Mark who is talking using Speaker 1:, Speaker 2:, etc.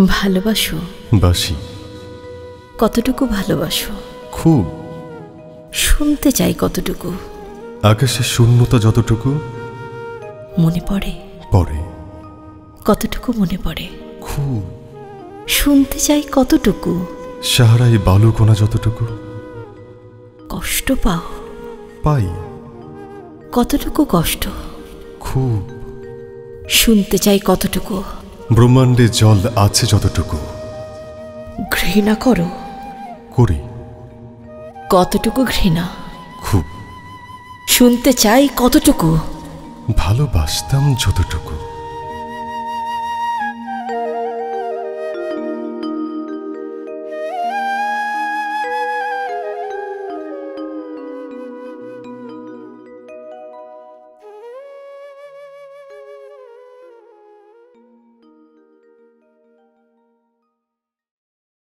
Speaker 1: ভালোবাসো?
Speaker 2: বাসি।
Speaker 1: কতটুকু ভালোবাসো?
Speaker 2: খুব।
Speaker 1: শুনতে চাই কতটুকু?
Speaker 2: আকাশের শূন্যতা যতটুকু।
Speaker 1: মনে পড়ে?
Speaker 2: পড়ে।
Speaker 1: কতটুকু মনে পড়ে?
Speaker 2: খুব।
Speaker 1: শুনতে চাই কতটুকু?
Speaker 2: সাহারায় বালুকণা যতটুকু।
Speaker 1: কষ্ট পাও?
Speaker 2: পাই।
Speaker 1: কতটুকু কষ্ট?
Speaker 2: খুব।
Speaker 1: শুনতে চাই কতটুকু?
Speaker 2: ব্রহ্মাণ্ডে জল আছে যতটুকু।
Speaker 1: ঘৃণা করো?
Speaker 2: করি।
Speaker 1: কতটুকু ঘৃণা?
Speaker 2: খুব।
Speaker 1: শুনতে চাই কতটুকু?
Speaker 2: ভালোবাসতাম যতটুকু।